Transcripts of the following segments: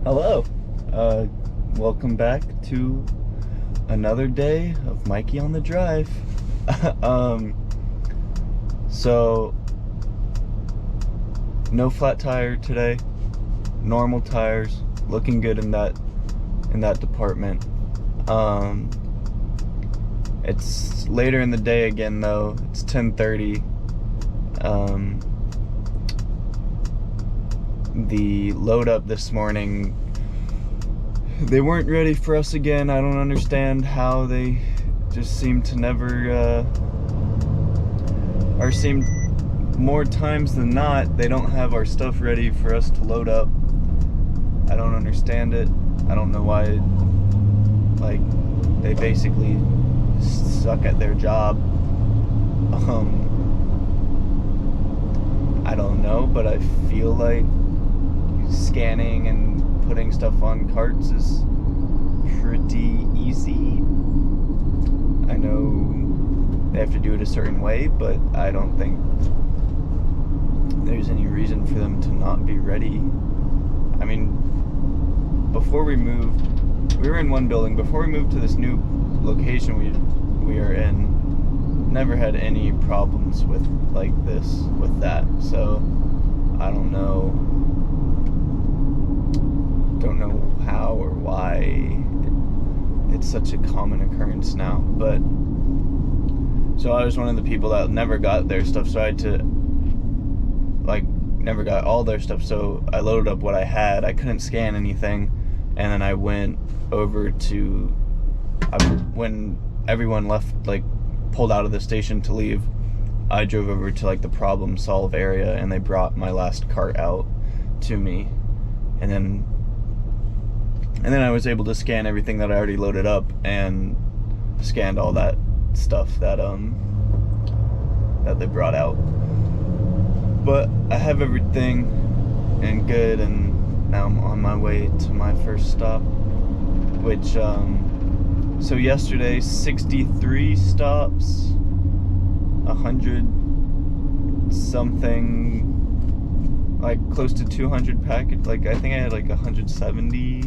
Hello. Welcome back to another day of Mikey on the drive. So no flat tire today. Normal tires. Looking good in that department. It's later in the day again though. It's 10:30. The load up this morning, they weren't ready for us again. I don't understand how they just seem to never or seem more times than not they don't have our stuff ready for us to load up. I don't understand it. I don't know why. Like, they basically suck at their job. I don't know, but I feel like scanning and putting stuff on carts is pretty easy. I know they have to do it a certain way, but I don't think there's any reason for them to not be ready. I mean, before we moved, we were in one building. Before we moved to this new location we are in, never had any problems with that. So I don't know how or why it's such a common occurrence now. But so I was one of the people that never got their stuff, so I had to never got all their stuff, so I loaded up what I had. I couldn't scan anything, and then I went over to when everyone left, pulled out of the station to leave, I drove over to the problem solve area, and they brought my last cart out to me, and then I was able to scan everything that I already loaded up, and scanned all that stuff that they brought out. But I have everything and good, and now I'm on my way to my first stop, which so yesterday 63 stops, 100 something, close to 200 package. I think I had 170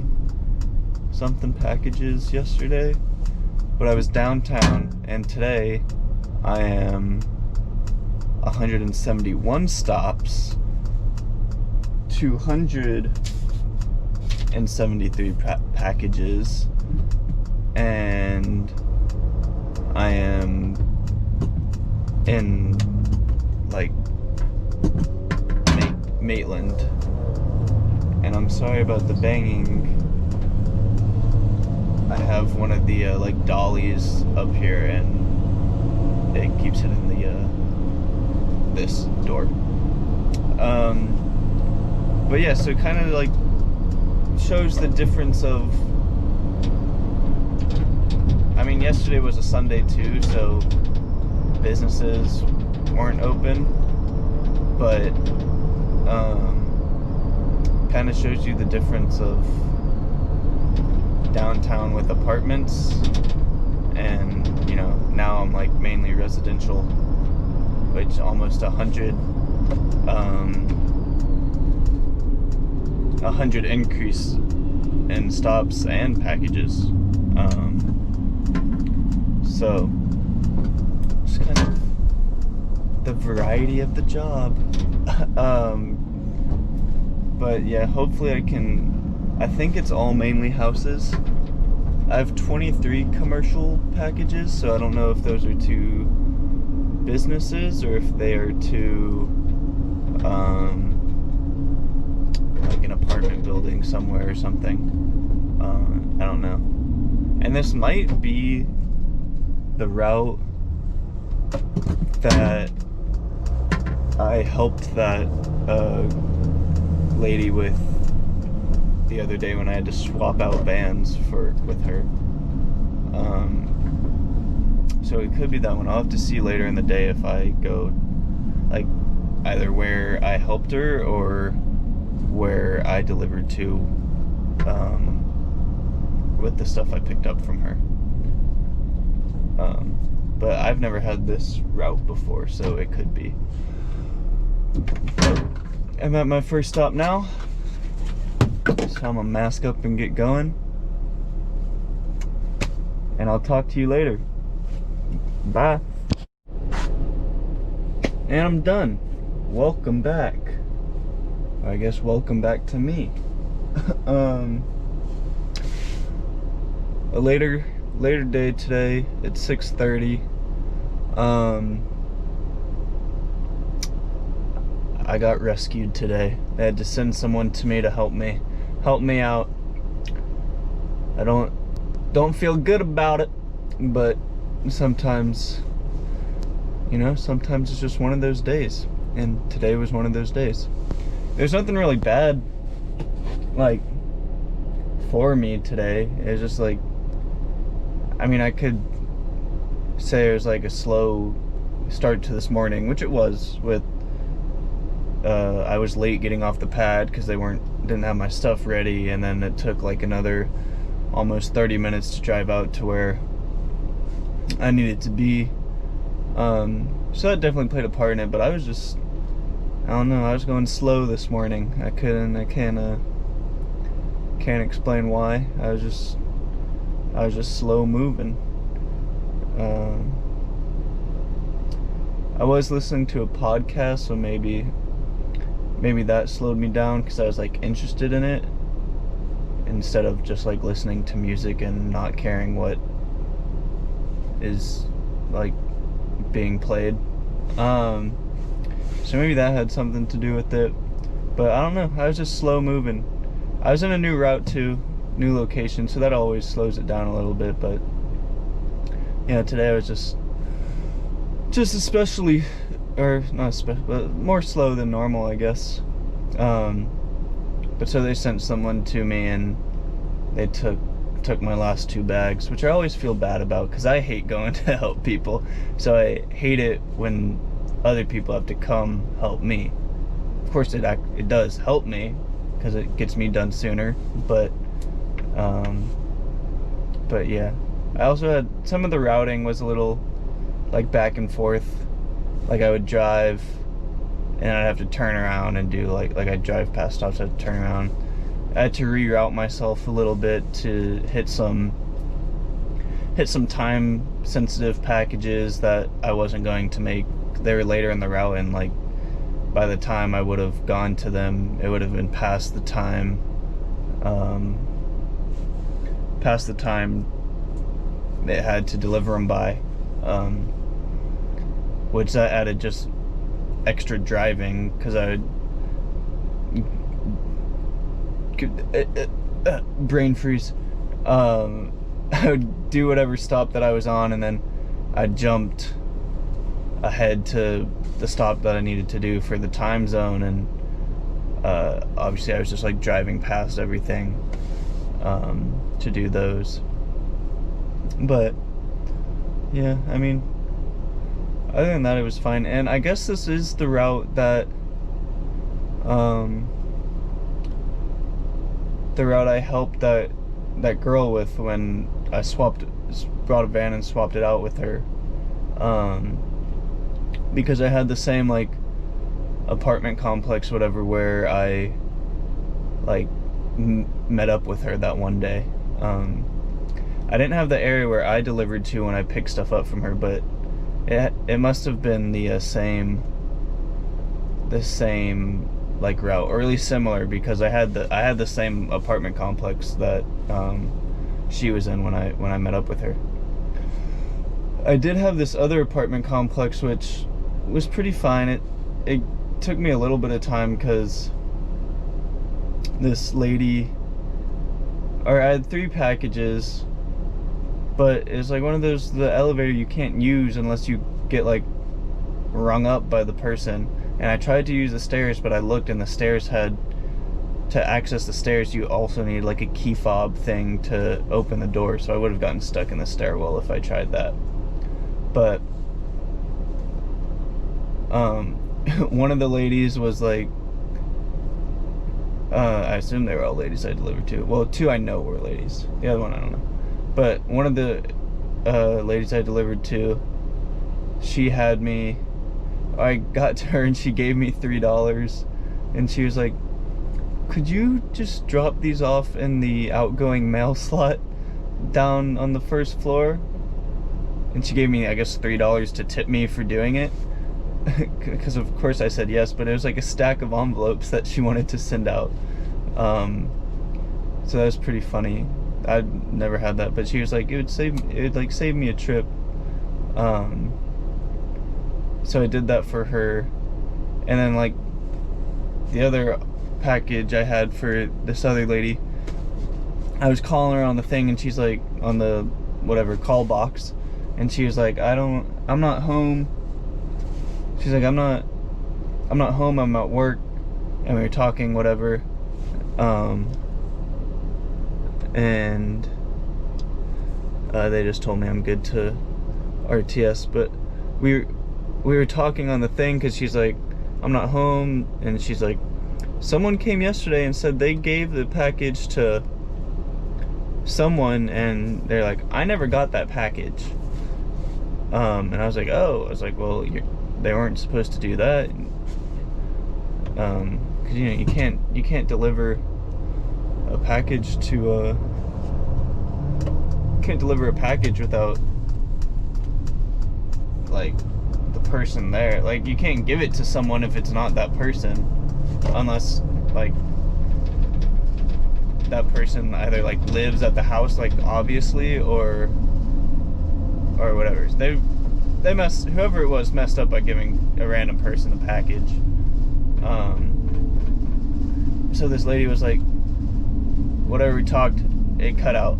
something packages yesterday, but I was downtown, and today I am 171 stops, 273 packages, and I am in Maitland, and I'm sorry about the banging. I have one of the dollies up here, and it keeps hitting the this door. But yeah, so it kind of shows the difference of, I mean, yesterday was a Sunday too, so businesses weren't open, but kind of shows you the difference of downtown with apartments, and now I'm mainly residential, which almost 100 increase in stops and packages. So just kind of the variety of the job. But yeah, hopefully I think it's all mainly houses. I have 23 commercial packages, so I don't know if those are to businesses or if they are to an apartment building somewhere or something. I don't know. And this might be the route that I helped that lady with the other day when I had to swap out vans with her. So it could be that one. I'll have to see later in the day if I go either where I helped her or where I delivered to with the stuff I picked up from her. But I've never had this route before, so it could be. I'm at my first stop now. So so I'm gonna mask up and get going. And I'll talk to you later. Bye. And I'm done. Welcome back. I guess welcome back to me. A later day today. It's 6:30. I got rescued today. They had to send someone to me to help me out. I don't feel good about it, but sometimes, sometimes it's just one of those days, and today was one of those days. There's nothing really bad, like, for me today. It's just like, I could say it was like a slow start to this morning, which it was, with I was late getting off the pad because they didn't have my stuff ready, and then it took like another almost 30 minutes to drive out to where I needed to be. So that definitely played a part in it, but I was just, I don't know, I was going slow this morning. I can't explain why. I was just slow moving. I was listening to a podcast, so maybe that slowed me down because I was like interested in it instead of just like listening to music and not caring what is like being played. So maybe that had something to do with it, but I don't know. I was just slow moving. I was in a new route too, new location, so that always slows it down a little bit. But yeah, today I was just especially, or not especially, but more slow than normal, I guess. But so they sent someone to me, and they took my last 2 bags, which I always feel bad about because I hate going to help people. So I hate it when other people have to come help me. Of course, it does help me because it gets me done sooner. But yeah, I also had some of the routing was a little like back and forth. Like I would drive and I'd have to turn around and do like I'd drive past stops, I'd turn around. I had to reroute myself a little bit to hit some time sensitive packages that I wasn't going to make. They were later in the route, and like by the time I would have gone to them, it would have been past the time it had to deliver them by, which that added just extra driving because I would brain freeze. I would do whatever stop that I was on, and then I jumped ahead to the stop that I needed to do for the time zone, and obviously I was just like driving past everything to do those. But yeah, other than that, it was fine. And I guess this is the route that I helped that girl with when I brought a van and swapped it out with her, because I had the same like apartment complex, whatever, where I like met up with her that one day. I didn't have the area where I delivered to when I picked stuff up from her, but it must have been the same like route, or at least similar, because I had the same apartment complex that she was in when I met up with her. I did have this other apartment complex which was pretty fine. It took me a little bit of time because this lady, or I had 3 packages, but it's like one of those, the elevator you can't use unless you get like rung up by the person. And I tried to use the stairs, but I looked, and the stairs had, to access the stairs you also need like a key fob thing to open the door, so I would have gotten stuck in the stairwell if I tried that. But one of the ladies was like, I assume they were all ladies I delivered to. Well, 2 I know were ladies. The other one I don't know. But one of the ladies I delivered to, she had me, I got to her and she gave me $3, and she was like, could you just drop these off in the outgoing mail slot down on the first floor? And she gave me, I guess, $3 to tip me for doing it. Because of course I said yes, but it was like a stack of envelopes that she wanted to send out. So that was pretty funny. I'd never had that, but she was like, it would save me a trip. So I did that for her. And then like the other package I had for this other lady, I was calling her on the thing, and she's like, on the whatever call box, and she was like, I'm not home. She's like, I'm not home, I'm at work. And we were talking, whatever. And they just told me I'm good to RTS. But we were talking on the thing, because she's like, I'm not home, and she's like, someone came yesterday and said they gave the package to someone, and they're like, I never got that package. And I was like, oh. I was like, well, they weren't supposed to do that. Because you can't deliver a package to can't deliver a package without like the person there. Like, you can't give it to someone if it's not that person, unless like that person either like lives at the house, like obviously, or whatever. Whoever it was messed up by giving a random person a package. So this lady was like, whatever we talked, it cut out.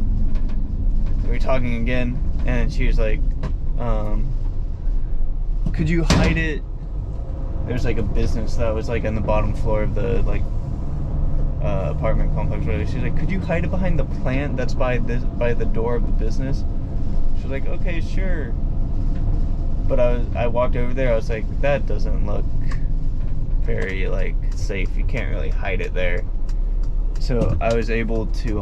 We were talking again, and she was like, could you hide it? There's like a business that was like on the bottom floor of the like apartment complex. Whatever. She's like, could you hide it behind the plant that's by the door of the business? She was like, okay, sure. But I walked over there. I was like, that doesn't look very like safe. You can't really hide it there. So I was able to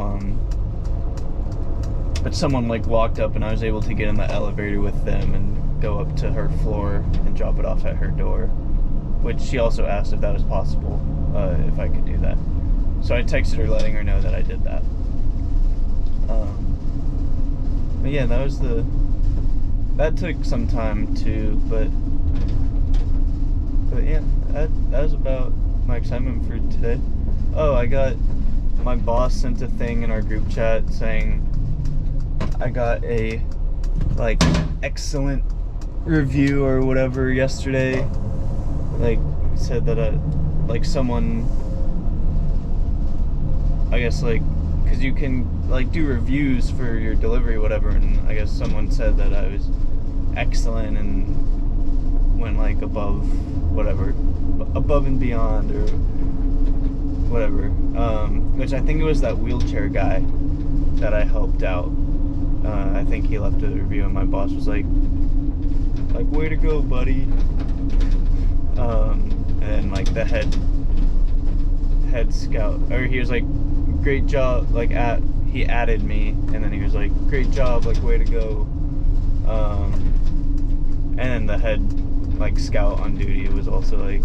but someone like walked up, and I was able to get in the elevator with them and go up to her floor and drop it off at her door, which she also asked if that was possible, if I could do that. So I texted her letting her know that I did that. But yeah, that took some time too, but yeah, that was about my excitement for today. Oh, my boss sent a thing in our group chat saying I got a like excellent review or whatever yesterday. Like, said that like someone, I guess, like, because you can like do reviews for your delivery, whatever, and I guess someone said that I was excellent and went like above and beyond or whatever, which I think it was that wheelchair guy that I helped out. I think he left a review, and my boss was like way to go, buddy. And like the head scout, or he was like, great job, like he added me, and then he was like, great job, like way to go. And then the head like scout on duty was also like,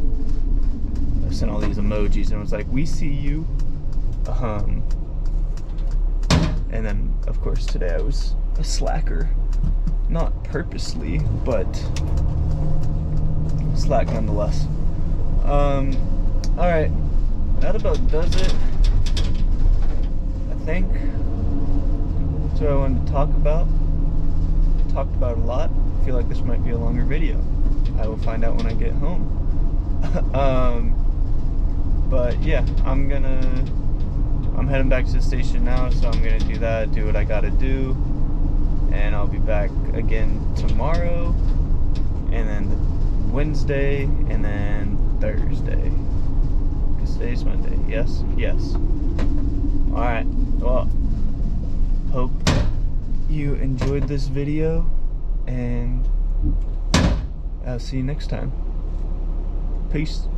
sent all these emojis and was like, we see you. And then of course today I was a slacker, not purposely, but slack nonetheless. Alright, that about does it, I think. That's what I wanted to talk about. Talked about a lot. I feel like this might be a longer video. I will find out when I get home. But yeah, I'm heading back to the station now, so I'm gonna do that, do what I gotta do, and I'll be back again tomorrow, and then Wednesday, and then Thursday, because today's Monday. Yes. Alright, well, hope you enjoyed this video, and I'll see you next time. Peace.